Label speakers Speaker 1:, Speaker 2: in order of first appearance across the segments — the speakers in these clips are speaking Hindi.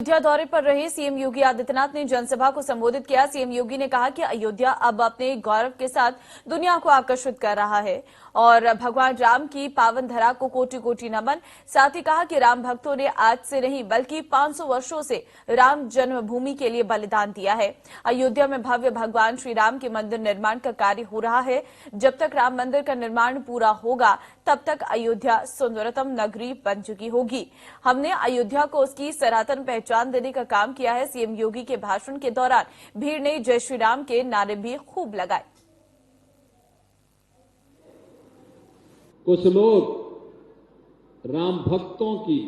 Speaker 1: अयोध्या दौरे पर रहे सीएम योगी आदित्यनाथ ने जनसभा को संबोधित किया। सीएम योगी ने कहा कि अयोध्या अब अपने गौरव के साथ दुनिया को आकर्षित कर रहा है और भगवान राम की पावन धरा को कोटि कोटि नमन। साथ ही कहा कि राम भक्तों ने आज से नहीं बल्कि 500 वर्षों से राम जन्मभूमि के लिए बलिदान दिया है। अयोध्या में भव्य भगवान श्री राम के मंदिर निर्माण का कार्य हो रहा है। जब तक राम मंदिर का निर्माण पूरा होगा तब तक अयोध्या सुंदरतम नगरी बन चुकी होगी। हमने अयोध्या को उसकी सनातन पहचान देने का काम किया है। सीएम योगी के भाषण के दौरान भीड़ ने जय श्री राम के नारे भी खूब लगाए।
Speaker 2: कुछ लोग राम भक्तों की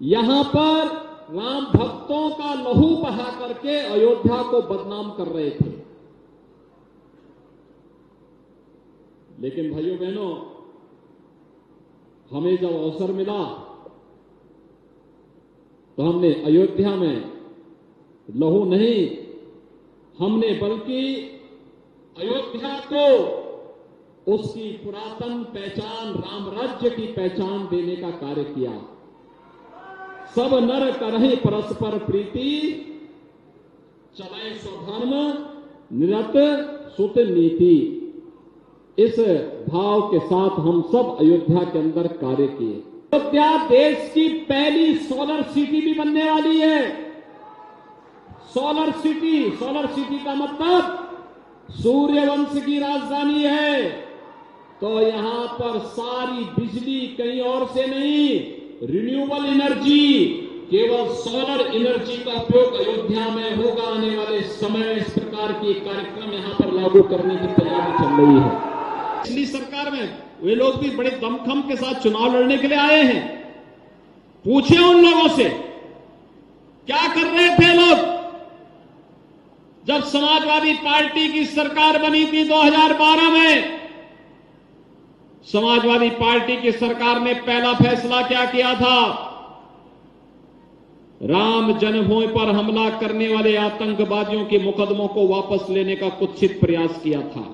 Speaker 2: यहां पर राम भक्तों का लहू बहा करके अयोध्या को बदनाम कर रहे थे, लेकिन भाइयों बहनों, हमें जब अवसर मिला तो हमने अयोध्या में लहू नहीं, हमने बल्कि अयोध्या को उसकी पुरातन पहचान राम राज्य की पहचान देने का कार्य किया। सब नर करहि परस्पर प्रीति, चलाए स्वधर्म निरत सुत नीति। इस भाव के साथ हम सब अयोध्या के अंदर कार्य किए। अयोध्या देश की पहली सोलर सिटी भी बनने वाली है। सोलर सिटी का मतलब सूर्यवंश की राजधानी है। तो यहां पर सारी बिजली कहीं और से नहीं, रिन्यूएबल एनर्जी, केवल सोलर एनर्जी का उपयोग अयोध्या में होगा। आने वाले समय में इस प्रकार की कार्यक्रम यहां पर लागू करने की तैयारी चल रही है। पिछली सरकार में वे लोग भी बड़े दमखम के साथ चुनाव लड़ने के लिए आए हैं। पूछे उन लोगों से क्या कर रहे थे लोग जब समाजवादी पार्टी की सरकार बनी थी 2012 में। समाजवादी पार्टी की सरकार ने पहला फैसला क्या किया था? राम जन्मभूमि पर हमला करने वाले आतंकवादियों के मुकदमों को वापस लेने का कुत्सित प्रयास किया था।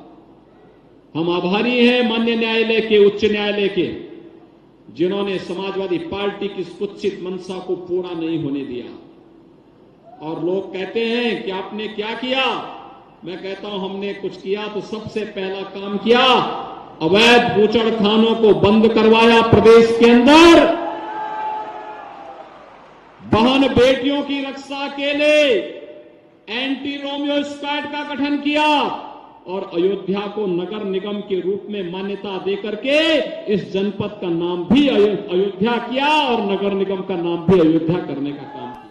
Speaker 2: हम आभारी हैं माननीय न्यायालय के, उच्च न्यायालय के, जिन्होंने समाजवादी पार्टी की कुत्सित मंशा को पूरा नहीं होने दिया। और लोग कहते हैं कि आपने क्या किया? मैं कहता हूं हमने कुछ किया तो सबसे पहला काम किया, अवैध बूचड़खानों को बंद करवाया प्रदेश के अंदर। बहन बेटियों की रक्षा के लिए एंटी रोमियो स्क्वाड का गठन किया और अयोध्या को नगर निगम के रूप में मान्यता देकर के इस जनपद का नाम भी अयोध्या किया और नगर निगम का नाम भी अयोध्या करने का काम किया।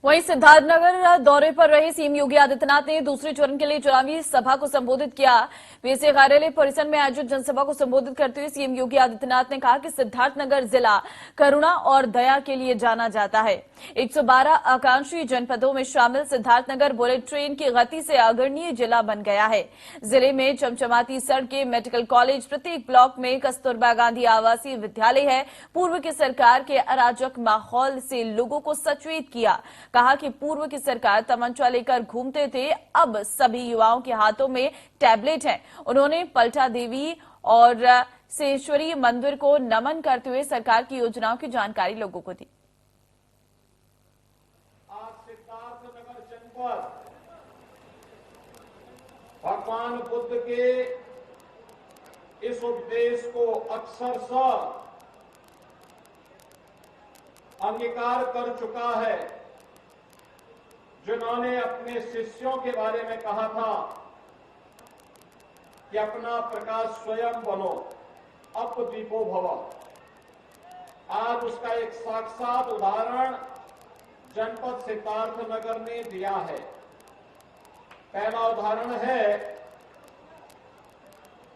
Speaker 1: वहीं सिद्धार्थनगर दौरे पर रहे सीएम योगी आदित्यनाथ ने दूसरे चरण के लिए चुनावी सभा को संबोधित किया। पीएससी कार्यालय परिसर में आयोजित जनसभा को संबोधित करते हुए सीएम योगी आदित्यनाथ ने कहा कि सिद्धार्थनगर जिला करुणा और दया के लिए जाना जाता है। 112 आकांक्षी जनपदों में शामिल सिद्धार्थनगर बुलेट ट्रेन की गति से अग्रणीय जिला बन गया है। जिले में चमचमाती सड़कें, मेडिकल कॉलेज, प्रत्येक ब्लॉक में कस्तूरबा गांधी आवासीय विद्यालय है। पूर्व की सरकार के अराजक माहौल से लोगों को सचेत किया। कहा कि पूर्व की सरकार तमंचा लेकर घूमते थे, अब सभी युवाओं के हाथों में टैबलेट है। उन्होंने पलटा देवी और सेश्वरी मंदिर को नमन करते हुए सरकार की योजनाओं की जानकारी लोगों को दी।
Speaker 3: आज सिद्धार्थनगर जनपद भगवान बुद्ध के इस उपदेश को अक्षरशः अंगीकार कर चुका है, जिन्होंने अपने शिष्यों के बारे में कहा था कि अपना प्रकाश स्वयं बनो, अप दीपो भव। आज उसका एक साक्षात उदाहरण जनपद सिद्धार्थनगर ने दिया है। पहला उदाहरण है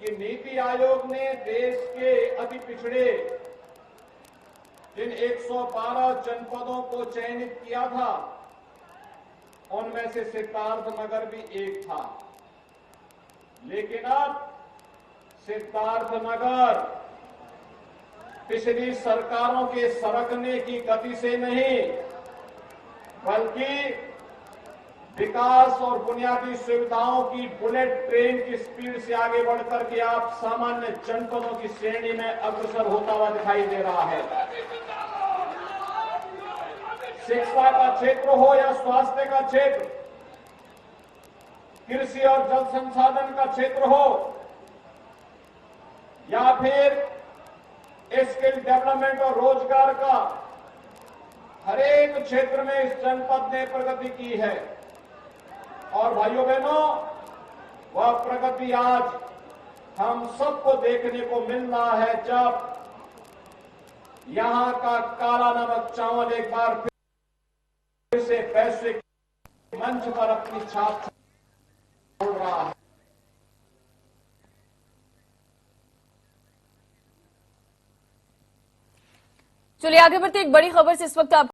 Speaker 3: कि नीति आयोग ने देश के अति पिछड़े जिन 112 जनपदों को चयनित किया था, उनमें से सिद्धार्थनगर भी एक था। लेकिन अब सिद्धार्थनगर पिछली सरकारों के सरकने की गति से नहीं, बल्कि विकास और बुनियादी सुविधाओं की बुलेट ट्रेन की स्पीड से आगे बढ़कर के आप सामान्य जनपदों की श्रेणी में अग्रसर होता हुआ दिखाई दे रहा है। शिक्षा का क्षेत्र हो या स्वास्थ्य का क्षेत्र, कृषि और जल संसाधन का क्षेत्र हो या फिर स्किल डेवलपमेंट और रोजगार का, हर एक क्षेत्र में इस जनपद ने प्रगति की है। और भाइयों बहनों, वह प्रगति आज हम सबको देखने को मिल रहा है, जब यहां का काला नमक चावल एक बार फिर से वैश्विक मंच पर अपनी छाप छोड़ रहा है।
Speaker 1: चलिए आगे बढ़ते एक बड़ी खबर से इस वक्त आप